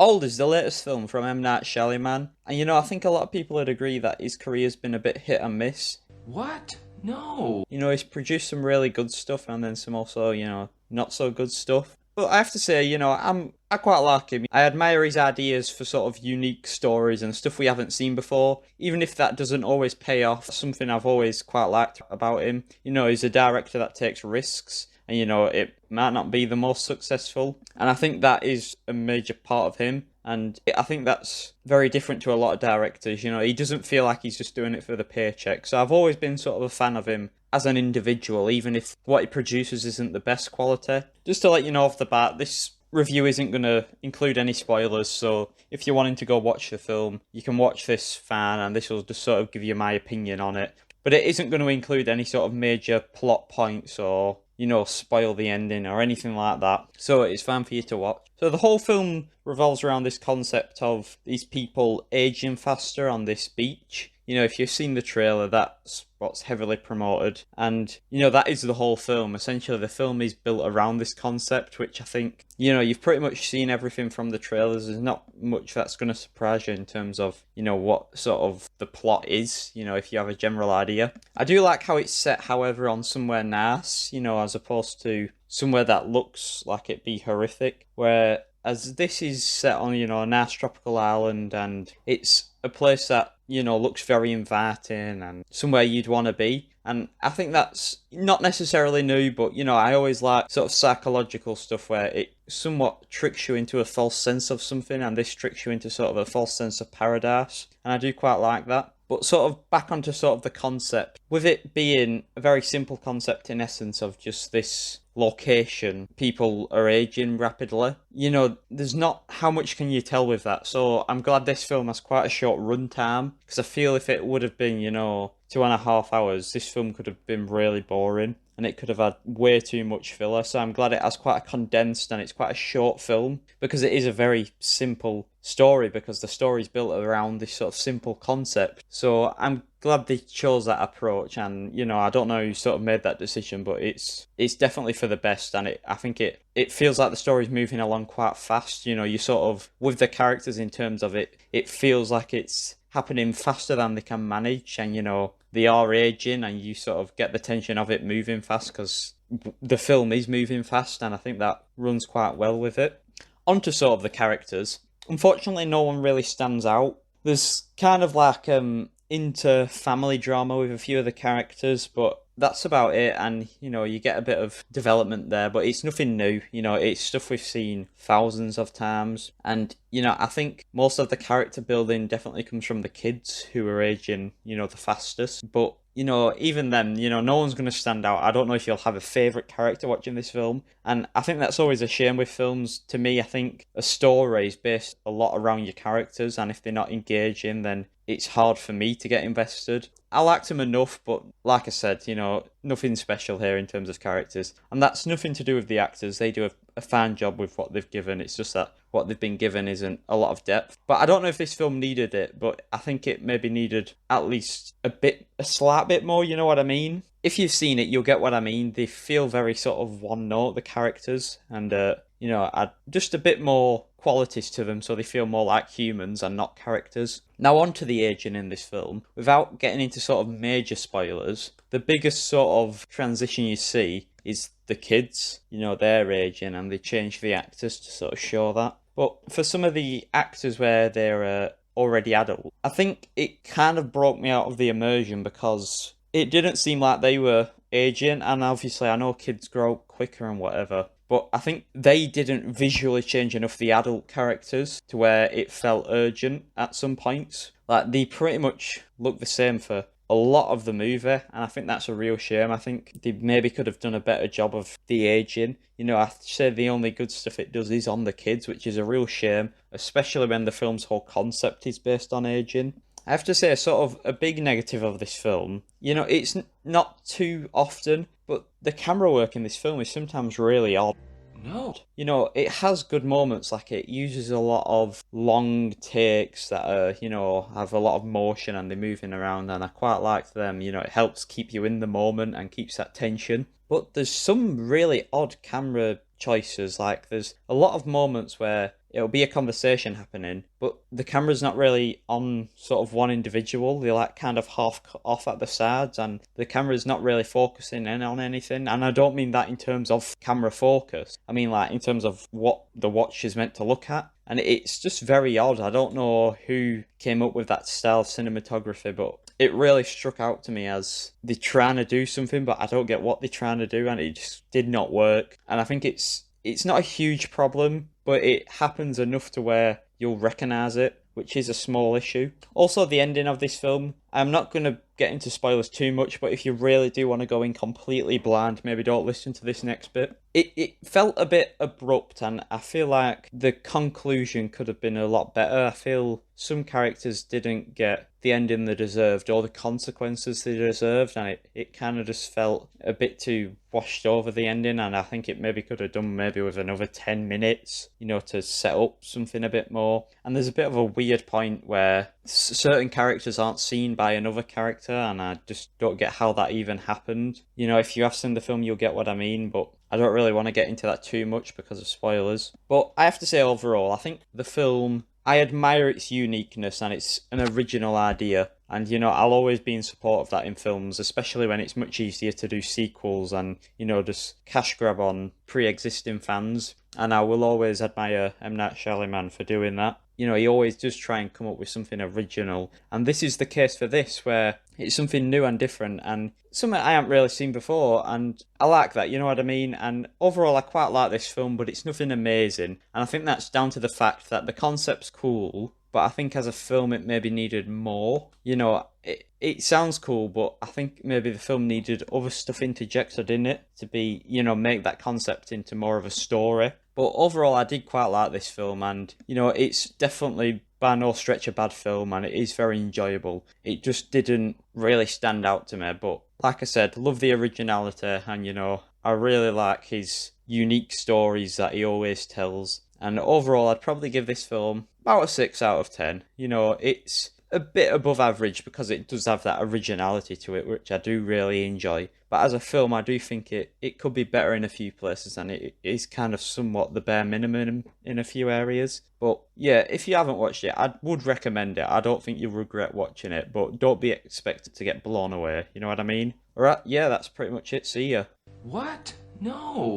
Old is the latest film from M. Night Shyamalan, and I think a lot of people would agree that his career's been a bit hit and miss. What? No. He's produced some really good stuff and then some also, not so good stuff. But I have to say, I quite like him. I admire his ideas for sort of unique stories and stuff we haven't seen before, even if that doesn't always pay off. Something I've always quite liked about him. He's a director that takes risks, and it might not be the most successful. And I think that is a major part of him. And I think that's very different to a lot of directors. He doesn't feel like he's just doing it for the paycheck. So I've always been sort of a fan of him as an individual, even if what he produces isn't the best quality. Just to let you know off the bat, this review isn't going to include any spoilers. So if you're wanting to go watch the film, you can watch this fan, and this will just sort of give you my opinion on it. But it isn't going to include any sort of major plot points or spoil the ending or anything like that. So it's fine for you to watch. So the whole film revolves around this concept of these people aging faster on this beach. If you've seen the trailer, that's what's heavily promoted. And, that is the whole film. Essentially, the film is built around this concept, which I think, you've pretty much seen everything from the trailers. There's not much that's going to surprise you in terms of, what sort of the plot is, if you have a general idea. I do like how it's set, however, on somewhere nice, as opposed to somewhere that looks like it'd be horrific, where as this is set on, a nice tropical island, and it's a place that, looks very inviting and somewhere you'd want to be. And I think that's not necessarily new, but, I always like sort of psychological stuff where it somewhat tricks you into a false sense of something, and this tricks you into sort of a false sense of paradise. And I do quite like that. But sort of back onto sort of the concept, with it being a very simple concept in essence of just this location, people are aging rapidly. There's not how much can you tell with that. So I'm glad this film has quite a short run time, because I feel if it would have been, 2.5 hours, this film could have been really boring. And it could have had way too much filler. So I'm glad it has quite a condensed, and it's quite a short film, because it is a very simple story, because the story's built around this sort of simple concept. So I'm glad they chose that approach, and I don't know who sort of made that decision, but it's definitely for the best. And I think it feels like the story's moving along quite fast. You sort of, with the characters in terms of it feels like it's happening faster than they can manage, and they are aging, and you sort of get the tension of it moving fast, because the film is moving fast, and I think that runs quite well with it. Onto sort of the characters. Unfortunately, no one really stands out. There's kind of like inter-family drama with a few of the characters, but that's about it. And you get a bit of development there, but it's nothing new. It's stuff we've seen thousands of times. And I think most of the character building definitely comes from the kids, who are aging the fastest. But even then, no one's going to stand out. I don't know if you'll have a favourite character watching this film. And I think that's always a shame with films. To me, I think a story is based a lot around your characters, and if they're not engaging, then it's hard for me to get invested. I liked them enough, but like I said, nothing special here in terms of characters. And that's nothing to do with the actors. They do a fine job with what they've given. It's just that what they've been given isn't a lot of depth. But I don't know if this film needed it, but I think it maybe needed at least a slight bit more, you know what I mean? If you've seen it, you'll get what I mean. They feel very sort of one note, the characters, and add just a bit more qualities to them, so they feel more like humans and not characters. Now on to the aging in this film. Without getting into sort of major spoilers, the biggest sort of transition you see is the kids. They're aging, and they change the actors to sort of show that. But for some of the actors where they're already adult, I think it kind of broke me out of the immersion, because it didn't seem like they were aging. And obviously I know kids grow up quicker and whatever, but I think they didn't visually change enough the adult characters to where it felt urgent at some points. Like, they pretty much look the same for a lot of the movie, and I think that's a real shame. I think they maybe could have done a better job of the aging. I say the only good stuff it does is on the kids, which is a real shame, especially when the film's whole concept is based on aging. I have to say, sort of a big negative of this film, it's not too often, but the camera work in this film is sometimes really odd. No. It has good moments, like it uses a lot of long takes that are, have a lot of motion, and they're moving around, and I quite like them. It helps keep you in the moment and keeps that tension. But there's some really odd camera choices. Like, there's a lot of moments where it'll be a conversation happening, but the camera's not really on sort of one individual. They're like kind of half off at the sides, and the camera's not really focusing in on anything. And I don't mean that in terms of camera focus. I mean like in terms of what the watch is meant to look at. And it's just very odd. I don't know who came up with that style of cinematography, but it really struck out to me as they're trying to do something, but I don't get what they're trying to do, and it just did not work. And I think it's not a huge problem, but it happens enough to where you'll recognise it, which is a small issue. Also, the ending of this film, I'm not going to get into spoilers too much, but if you really do want to go in completely blind, maybe don't listen to this next bit. It felt a bit abrupt, and I feel like the conclusion could have been a lot better. I feel some characters didn't get the ending they deserved or the consequences they deserved, and it kind of just felt a bit too washed over, the ending, and I think it maybe could have done maybe with another 10 minutes, to set up something a bit more. And there's a bit of a weird point where certain characters aren't seen by another character, and I just don't get how that even happened. If you have seen the film, you'll get what I mean, but I don't really want to get into that too much because of spoilers. But I have to say, overall, I think the film, I admire its uniqueness and it's an original idea. And, I'll always be in support of that in films, especially when it's much easier to do sequels and, just cash grab on pre-existing fans. And I will always admire M. Night Shyamalan for doing that. He always does try and come up with something original. And this is the case for this, where it's something new and different and something I haven't really seen before. And I like that, you know what I mean? And overall, I quite like this film, but it's nothing amazing. And I think that's down to the fact that the concept's cool, but I think as a film, it maybe needed more. It sounds cool, but I think maybe the film needed other stuff interjected in it to be, make that concept into more of a story. But overall, I did quite like this film, and, it's definitely by no stretch a bad film, and it is very enjoyable. It just didn't really stand out to me, but like I said, love the originality, and, I really like his unique stories that he always tells. And overall, I'd probably give this film about a 6 out of 10. It's a bit above average because it does have that originality to it, which I do really enjoy. But as a film, I do think it could be better in a few places, and it is kind of somewhat the bare minimum in a few areas. But yeah, if you haven't watched it, I would recommend it. I don't think you'll regret watching it, but don't be expected to get blown away. You know what I mean? Alright, yeah, that's pretty much it. See ya. What? No.